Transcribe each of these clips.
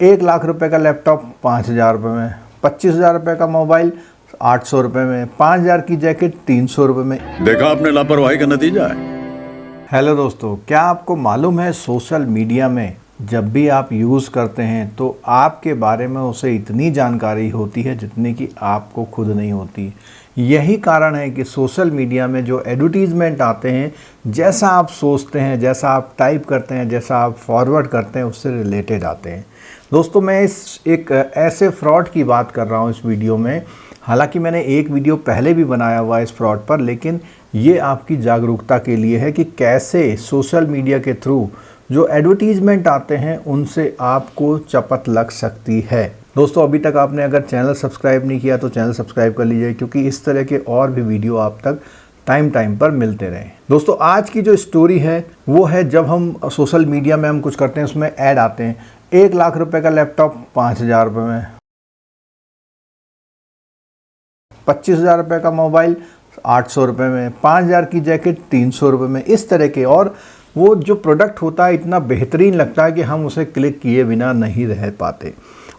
1 लाख रुपए का लैपटॉप 5,000 रुपये में, 25,000 रुपये का मोबाइल 800 रुपये में, 5,000 की जैकेट 300 रुपये में। देखा आपने लापरवाही का नतीजा है। हेलो दोस्तों, क्या आपको मालूम है सोशल मीडिया में जब भी आप यूज़ करते हैं तो आपके बारे में उसे इतनी जानकारी होती है जितनी कि आपको खुद नहीं होती। यही कारण है कि सोशल मीडिया में जो एडवर्टीज़मेंट आते हैं, जैसा आप सोचते हैं, जैसा आप टाइप करते हैं, जैसा आप फॉरवर्ड करते हैं, उससे रिलेटेड आते हैं। दोस्तों, मैं एक ऐसे फ्रॉड की बात कर रहा हूँ इस वीडियो में। हालांकि मैंने एक वीडियो पहले भी बनाया हुआ है इस फ्रॉड पर, लेकिन ये आपकी जागरूकता के लिए है कि कैसे सोशल मीडिया के थ्रू जो एडवर्टीज़मेंट आते हैं उनसे आपको चपत लग सकती है। दोस्तों, अभी तक आपने अगर चैनल सब्सक्राइब नहीं किया तो चैनल सब्सक्राइब कर लीजिए, क्योंकि इस तरह के और भी वीडियो आप तक टाइम पर मिलते रहें। दोस्तों, आज की जो स्टोरी है वो है जब हम सोशल मीडिया में हम कुछ करते हैं, उसमें ऐड आते हैं 1 लाख रुपए का लैपटॉप 5,000 रुपये में, 25,000 रुपये का मोबाइल 800 रुपये में, 5,000 की जैकेट 300 रुपये में, इस तरह के। और वो जो प्रोडक्ट होता है इतना बेहतरीन लगता है कि हम उसे क्लिक किए बिना नहीं रह पाते।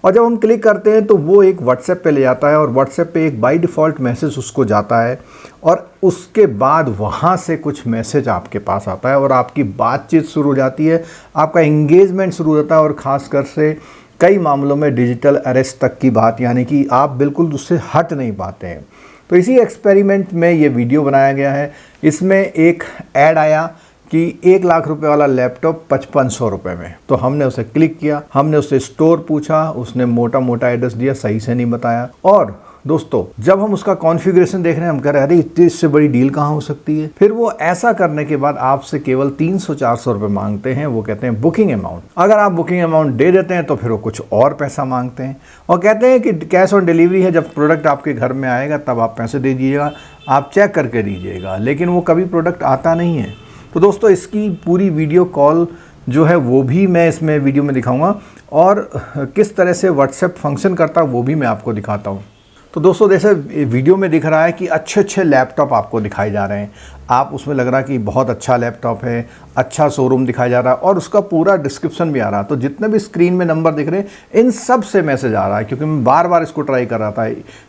और जब हम क्लिक करते हैं तो वो एक व्हाट्सएप पे ले जाता है और व्हाट्सएप पे एक बाय डिफ़ॉल्ट मैसेज उसको जाता है और उसके बाद वहाँ से कुछ मैसेज आपके पास आता है और आपकी बातचीत शुरू हो जाती है, आपका एंगेजमेंट शुरू हो जाता है। और ख़ासकर से कई मामलों में डिजिटल अरेस्ट तक की बात, यानी कि आप बिल्कुल उससे हट नहीं पाते हैं। तो इसी एक्सपेरिमेंट में ये वीडियो बनाया गया है। इसमें एक ऐड आया कि 1 लाख रुपए वाला लैपटॉप 5500 रुपये में। तो हमने उसे क्लिक किया, हमने उससे स्टोर पूछा, उसने मोटा मोटा एड्रेस दिया, सही से नहीं बताया। और दोस्तों, जब हम उसका कॉन्फ़िगरेशन देख रहे हैं, हम कह रहे हैं अरे इतनी इससे बड़ी डील कहाँ हो सकती है। फिर वो ऐसा करने के बाद आपसे केवल 300-400 रुपये मांगते हैं। वो कहते हैं बुकिंग अमाउंट। अगर आप बुकिंग अमाउंट दे देते हैं तो फिर वो कुछ और पैसा मांगते हैं और कहते हैं कि कैश ऑन डिलीवरी है, जब प्रोडक्ट आपके घर में आएगा तब आप पैसे दे दीजिएगा, आप चेक करके दीजिएगा। लेकिन वो कभी प्रोडक्ट आता नहीं है। तो दोस्तों, इसकी पूरी वीडियो कॉल जो है वो भी मैं इसमें वीडियो में दिखाऊंगा और किस तरह से व्हाट्सएप फंक्शन करता है वो भी मैं आपको दिखाता हूं। तो दोस्तों, जैसे वीडियो में दिख रहा है कि अच्छे लैपटॉप आपको दिखाए जा रहे हैं। आप उसमें लग रहा है कि बहुत अच्छा लैपटॉप है, अच्छा शोरूम दिखाया जा रहा है और उसका पूरा डिस्क्रिप्शन भी आ रहा है। तो जितने भी स्क्रीन में नंबर दिख रहे हैं, इन सब से मैसेज आ रहा है, क्योंकि मैं बार बार इसको ट्राई कर रहा था।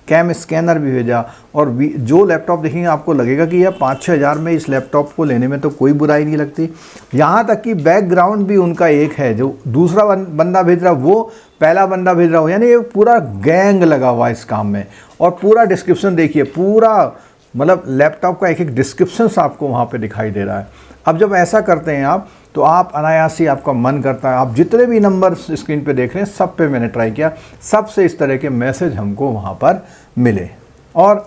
कैम स्कैनर भी भेजा और जो लैपटॉप देखेंगे आपको लगेगा कि यह 5-6 हज़ार में इस लैपटॉप को लेने में तो कोई बुराई नहीं लगती। यहाँ तक कि बैकग्राउंड भी उनका एक है, जो दूसरा बंदा भेज रहा वो पहला बंदा भेज रहा हो, यानी ये पूरा गैंग लगा हुआ है इस काम में। और पूरा डिस्क्रिप्शन देखिए, पूरा मतलब लैपटॉप का एक डिस्क्रिप्शन आपको वहाँ पे दिखाई दे रहा है। अब जब ऐसा करते हैं आप, तो आप अनायास ही आपका मन करता है, आप जितने भी नंबर स्क्रीन पे देख रहे हैं सब पे मैंने ट्राई किया, सबसे इस तरह के मैसेज हमको वहाँ पर मिले। और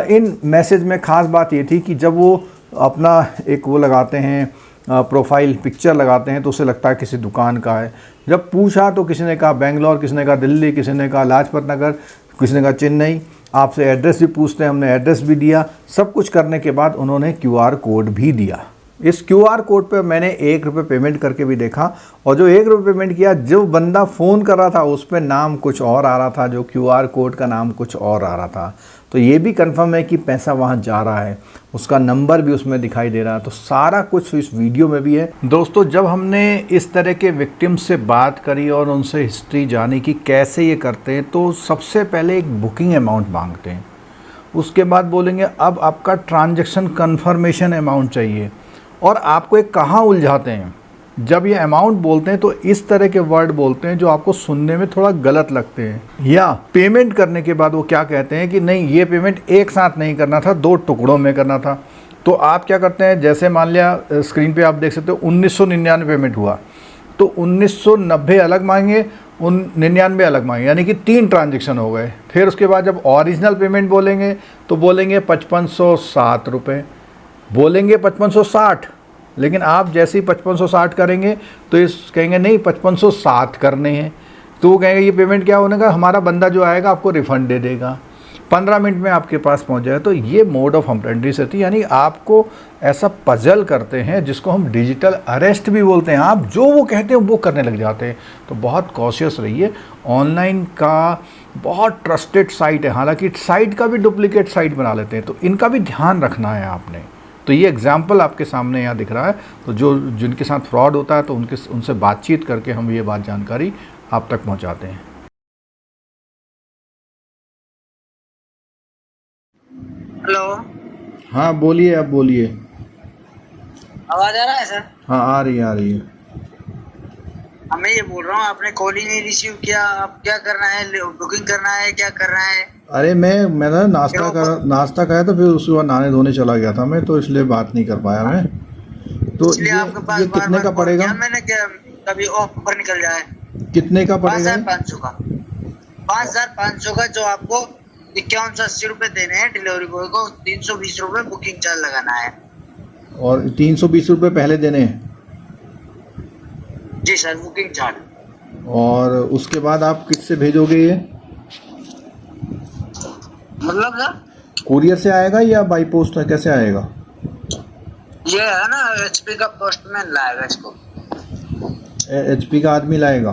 इन मैसेज में ख़ास बात ये थी कि जब वो अपना एक वो लगाते हैं प्रोफाइल पिक्चर लगाते हैं तो उसे लगता है किसी दुकान का है। जब पूछा तो किसी ने कहा बेंगलोर, किसी ने कहा दिल्ली, किसी ने कहा लाजपत नगर, किसी ने कहा चेन्नई। आपसे एड्रेस भी पूछते हैं, हमने एड्रेस भी दिया। सब कुछ करने के बाद उन्होंने QR कोड भी दिया। इस QR कोड पे मैंने 1 रुपये पेमेंट करके भी देखा और जो 1 रुपये पेमेंट किया, जो बंदा फ़ोन कर रहा था उस पर नाम कुछ और आ रहा था, जो QR कोड का नाम कुछ और आ रहा था। तो ये भी कंफर्म है कि पैसा वहाँ जा रहा है, उसका नंबर भी उसमें दिखाई दे रहा है। तो सारा कुछ इस वीडियो में भी है। दोस्तों, जब हमने इस तरह के विक्टिम से बात करी और उनसे हिस्ट्री जानी कि कैसे ये करते हैं, तो सबसे पहले एक बुकिंग अमाउंट मांगते हैं। उसके बाद बोलेंगे अब आपका ट्रांजैक्शन कन्फर्मेशन अमाउंट चाहिए। और आपको एक कहाँ उलझाते हैं, जब ये अमाउंट बोलते हैं तो इस तरह के वर्ड बोलते हैं जो आपको सुनने में थोड़ा गलत लगते हैं। या पेमेंट करने के बाद वो क्या कहते हैं कि नहीं, ये पेमेंट एक साथ नहीं करना था, 2 टुकड़ों में करना था। तो आप क्या करते हैं, जैसे मान लिया स्क्रीन पे आप देख सकते हो 1999 पेमेंट हुआ, तो 1990 अलग मांगेंगे, 99 अलग मांगेंगे, यानी कि 3 ट्रांजेक्शन हो गए। फिर उसके बाद जब ओरिजिनल पेमेंट बोलेंगे तो बोलेंगे 5560 रुपये, बोलेंगे 5560। लेकिन आप जैसे ही 5560 करेंगे तो इस कहेंगे नहीं 5507 करने हैं। तो वो कहेंगे ये पेमेंट क्या होने का, हमारा बंदा जो आएगा आपको रिफ़ंड दे देगा, 15 मिनट में आपके पास पहुंच जाए। तो ये मोड ऑफ ऑपरेंडी रहती है, यानी आपको ऐसा पजल करते हैं जिसको हम डिजिटल अरेस्ट भी बोलते हैं। आप जो वो कहते हैं वो करने लग जाते हैं। तो बहुत कॉशियस रहिए। ऑनलाइन का बहुत ट्रस्टेड साइट है, हालांकि साइट का भी डुप्लीकेट साइट बना लेते हैं, तो इनका भी ध्यान रखना है आपने। तो ये एग्जाम्पल आपके सामने यहाँ दिख रहा है। तो जिनके साथ फ्रॉड होता है तो उनसे बातचीत करके हम ये बात जानकारी आप तक पहुंचाते हैं। हेलो, हाँ बोलिए, आप बोलिए। आवाज आ रहा है सर? हाँ आ रही है, आ रही है। मैं ये बोल रहा हूँ, आपने कॉल ही नहीं रिसीव किया। आप क्या करना है, बुकिंग करना है, क्या करना है? अरे मैं ना नाश्ता खाया तो फिर उसके बाद नहाने धोने चला गया था मैं, तो इसलिए बात नहीं कर पाया मैं। तो इसलिए आपके पास ये बार कितने बार का कॉल पड़ेगा? किया मैंने, क्या कभी ऑफर निकल जाए। कितने का पाँच पड़ेगा हजार ये? पाँच सौ का 5,500 का, जो आपको 5180 रुपए देने हैं डिलीवरी बॉय को। 320 रुपए बुकिंग चार्ज लगाना है। और 320 रुपये पहले देने हैं? जी सर, बुकिंग चार्ज। और उसके बाद आप किससे भेजोगे ये? मतलब सर, कुरियर से आएगा या बाई पोस्ट है, कैसे आएगा? ये है ना, HP का पोस्टमैन लाएगा इसको। HP का आदमी लाएगा?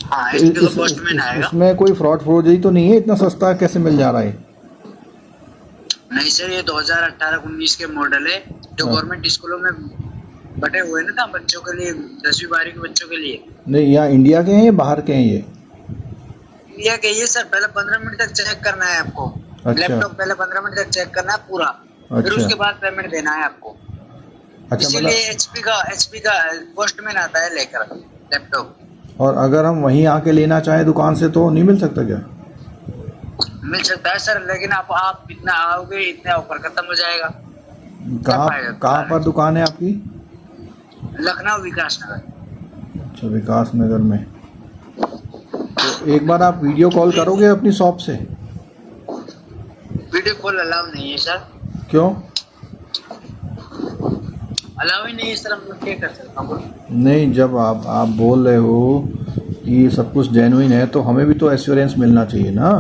हाँ, तो HP का पोस्टमैन आएगा। इसमें कोई फ्रॉड फ्रोजी तो नहीं है? इतना सस्ता कैसे मिल जा रहा है? नहीं सर, ये 2018-19 के मॉडल है, जो हाँ। गवर्नमेंट स्कूलों में बटे हुए ना था बच्चों के लिए, 10वीं 12वीं के बच्चों के लिए। नहीं, यहाँ इंडिया के हैं या बाहर के हैं ये? इंडिया के ये सर, पहले 15 मिनट तक चेक करना है आपको। अच्छा। लैपटॉप पहले 15 मिनट तक चेक करना है पूरा, फिर अच्छा। उसके बाद पेमेंट देना है आपको। अच्छा, इसीलिए HP का पोस्टमैन आता है लेकर लैपटॉप। और अगर हम वहीं आके लेना चाहें दुकान से तो नहीं मिल सकता क्या? मिल सकता है सर, लेकिन आप इतना आओगे, इतना ऑफर खत्म हो जाएगा। कहाँ पर दुकान है आपकी? लखनऊ विकास नगर। अच्छा, विकास नगर में। तो एक बार आप वीडियो कॉल करोगे अपनी शॉप से? वीडियो कॉल अलाउ नहीं है सर। क्यों? अलाउ ही नहीं है सर, हम क्या कर सकता हूँ? नहीं, जब आप बोल रहे हो कि सब कुछ जेन्युइन है तो हमें भी तो एश्योरेंस मिलना चाहिए ना।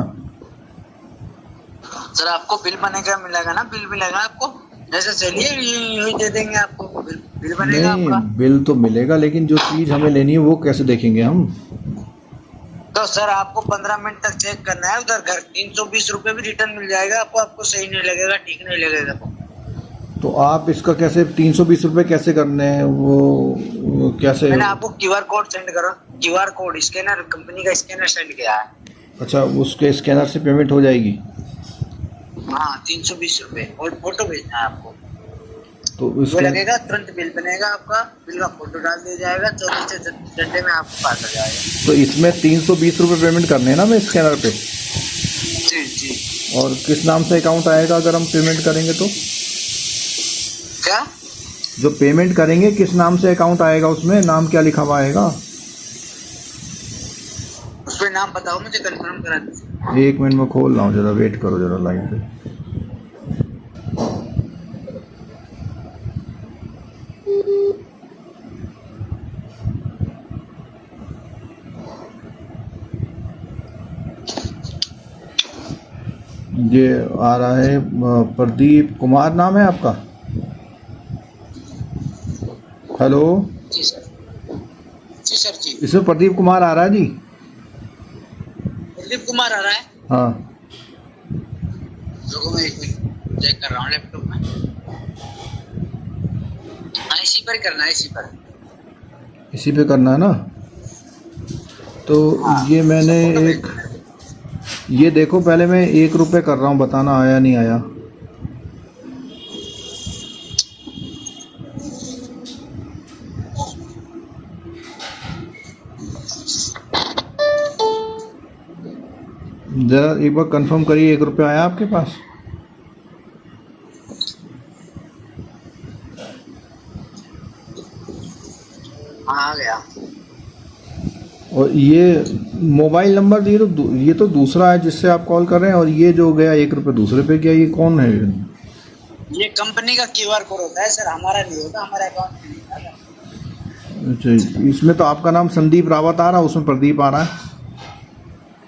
सर आपको बिल बनेगा, मिलेगा ना, बिल मिलेगा आपको। जैसे चलिए यही दे देंगे आपको, बिल बनेगा नहीं, आपका। बिल तो मिलेगा, लेकिन जो चीज़ हमें लेनी है वो कैसे देखेंगे हम? तो सर आपको 15 मिनट तक चेक करना है उधर घर। 320 रुपए भी रिटर्न मिल जाएगा आपको। आपको सही नहीं लगेगा, ठीक नहीं लगेगा तो आप इसका कैसे 320 रुपये कैसे करने हैं वो कैसे? मैंने आपको QR कोड सेंड करो, QR कोड स्कैनर, कंपनी का स्कैनर सेंड किया है। अच्छा, उसके स्कैनर से पेमेंट हो जाएगी? हाँ, 320 रुपए, और फोटो भेजना है आपको। तो वो स्कैन लगेगा, तुरंत बिल बनेगा आपका। बिल का फोटो डाल दिया जाएगा, 24 से 36 घंटे में आपको पास हो जाएगा। तो इसमें 320 रुपये पेमेंट करने हैं ना मैं स्कैनर पे? जी जी। और किस नाम से अकाउंट आएगा अगर हम पेमेंट करेंगे तो? क्या? जो पेमेंट करेंगे किस नाम से अकाउंट आएगा, उसमें नाम क्या लिखा हुआ आएगा? उस पर नाम बताओ मुझे, कंफर्म करा दीजिए। 1 मिनट में खोल रहा हूँ, ज़रा वेट करो ज़रा लाइन पे। ये आ रहा है प्रदीप कुमार नाम है आपका? हेलो जी सर। जी सर जी। इसमें प्रदीप कुमार आ रहा है जी। प्रदीप कुमार आ रहा है? हाँ। रुको, मैं 1 मिनट चेक कर रहा हूँ लैपटॉप में। हाँ, इसी पर करना है, इसी पर। इसी पे करना है ना? तो ये मैंने एक, ये देखो पहले मैं 1 रुपये कर रहा हूँ, बताना आया नहीं आया। ज़रा एक बार कंफर्म करिए, 1 रुपये आया आपके पास? हाँ, आ गया। और ये मोबाइल नंबर ये तो दूसरा है जिससे आप कॉल कर रहे हैं, और ये जो गया 1 रुपये दूसरे पे गया, ये कौन है? ये कंपनी का QR कोड होता है सर, हमारा नहीं होता, हमारे अकाउंट में नहीं आता। अच्छा, इसमें तो आपका नाम संदीप रावत आ रहा है, उसमें प्रदीप आ रहा है।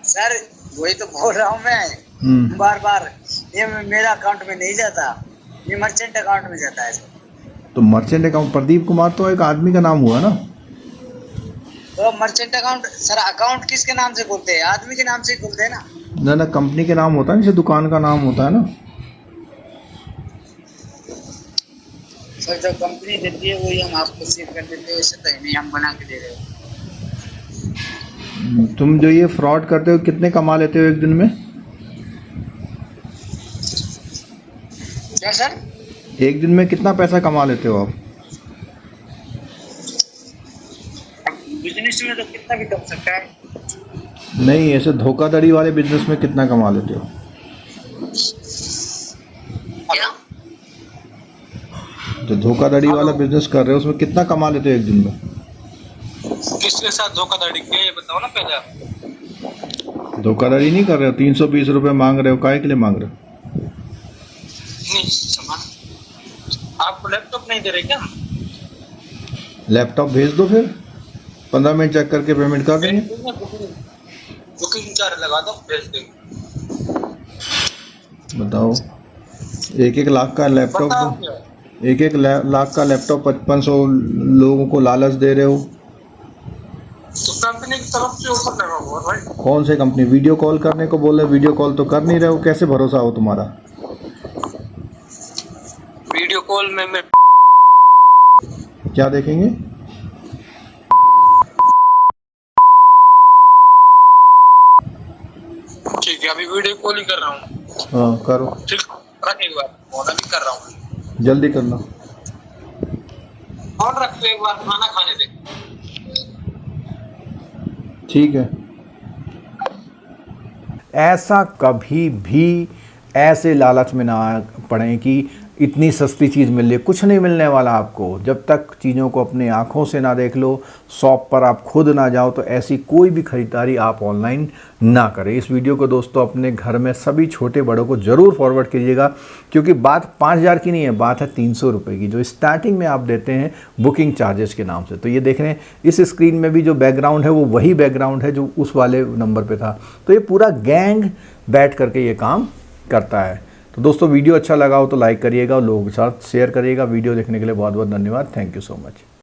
सर वही तो बोल रहा हूँ मैं बार बार, ये मेरा अकाउंट में नहीं जाता, ये मर्चेंट अकाउंट में जाता है सर। तो मर्चेंट अकाउंट, प्रदीप कुमार तो एक आदमी का नाम हुआ ना? तो मर्चेंट अकाउंट सर, अकाउंट किसके नाम से खोलते हैं? आदमी के नाम से ही खोलते हैं ना। ना कंपनी के नाम होता है, जैसे दुकान का नाम होता है ना। सर जो कंपनी देती है वही हम आपको सेव कर देते हैं, ऐसे तो नहीं हम बना के दे रहे हैं। तुम जो ये फ्रॉड करते हो कितने कमा लेते हो एक दिन में? क्या सर? एक दिन में कितना पैसा कमा लेते हो आप? बिजनेस में तो कितना भी कम सकता है। नहीं, ऐसे धोखाधड़ी वाले बिजनेस में कितना कमा लेते हो? क्या? जो धोखाधड़ी वाला बिजनेस कर रहे हो उसमें कितना कमा लेते हो एक दिन में? किसके साथ धोखाधड़ी किया ये बताओ ना पहले आप। धोखाधड़ी नहीं कर रहे हो, 320 रुपये मांग रहे हो, काहे के लिए मांग रहे हो? नहीं सामान आपको लैपटॉप नहीं दे रहे क्या? लैपटॉप भेज दो, फिर 15 मिनट चेक करके पेमेंट कर देंगे। बुकिंग चार्ज लगा दो, भेज देंगे। बताओ, 1-1 लाख का लैपटॉप, 1-1 लाख का लैपटॉप 5500 लोगों को लालच दे रहे हो। तो कंपनी की तरफ से ऑफर लगा हुआ भाई। कौन से कंपनी? वीडियो कॉल करने को बोले, वीडियो कॉल तो कर नहीं रहे हो, कैसे भरोसा हो तुम्हारा? वीडियो कॉल में मैं क्या देखेंगे? ठीक है, अभी वीडियो कॉल ही कर रहा हूँ। हाँ करो, ठीक, रख एक बार फोन, अभी कर रहा हूँ। जल्दी करना। फोन रख दो, एक बार खाना खाने दे। ठीक है। ऐसा कभी भी ऐसे लालच में ना पड़ें कि इतनी सस्ती चीज़ मिल रही है। कुछ नहीं मिलने वाला आपको जब तक चीज़ों को अपने आँखों से ना देख लो, शॉप पर आप खुद ना जाओ, तो ऐसी कोई भी खरीदारी आप ऑनलाइन ना करें। इस वीडियो को दोस्तों अपने घर में सभी छोटे बड़ों को ज़रूर फॉरवर्ड कीजिएगा, क्योंकि बात 5000 की नहीं है, बात है 300 रुपये की, जो स्टार्टिंग में आप देते हैं बुकिंग चार्जेस के नाम से। तो ये देख रहे हैं इस स्क्रीन में भी जो बैकग्राउंड है वो वही बैकग्राउंड है जो उस वाले नंबर पर था। तो ये पूरा गैंग बैठ करके ये काम करता है। तो दोस्तों वीडियो अच्छा लगा हो तो लाइक करिएगा और लोगों के साथ शेयर करिएगा। वीडियो देखने के लिए बहुत बहुत धन्यवाद। Thank you so much.